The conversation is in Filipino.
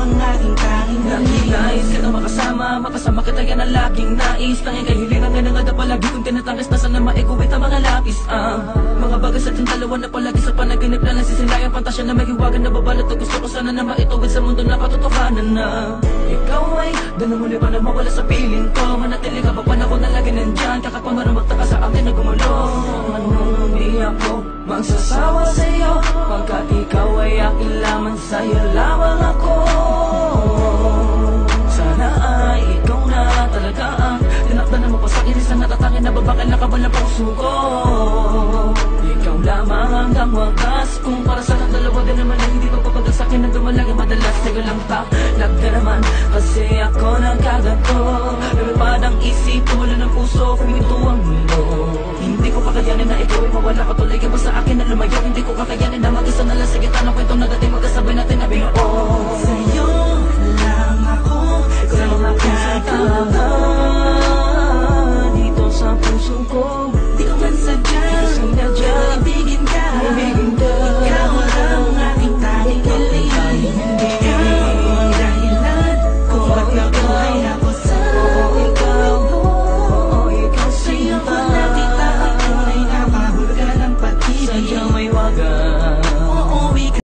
ang aking tanging nais kita makasama kita yan ang laging nais. Tanging kahilingan nga nga na palagi kong tinatangis na sana maiguwit ang mga lapis. Mga bagay sa ating dalawa na palagi sa panaginip na nasisilayang pantasya na may hiwagan na babalot. At gusto ko sana na maituwid sa mundo na katotohanan na ikaw ay danamuli pa na mawala sa piling ko. Manatili ka pa panahon na lagi nandyan. Kakapamarang magtaka sa akin na gumulong. Hindi ako magsasawa sa'yo, pagkat ikaw ay akin lamang, sa'yo lamang ako. Sana ay ikaw na talaga ang tinakdan na mo pa sa iris na natatangin na babakal na kabalang puso ko. Ikaw lamang hanggang wakas, kung para sa ng dalawa din naman ay hindi pagpapagal sa akin na dumalagi madalas. Sa'yo lang talag na naman, kasi ako nagkaganto. Lumipad ang isip, tumula ng puso, kumito ang mundo. Hindi ko kakayanin na ikaw ay mawala ka, tuloy ka ba sa akin na lumayo. Hindi ko kakayanin na mag-isa na lang sa gitna ng kwentong negative.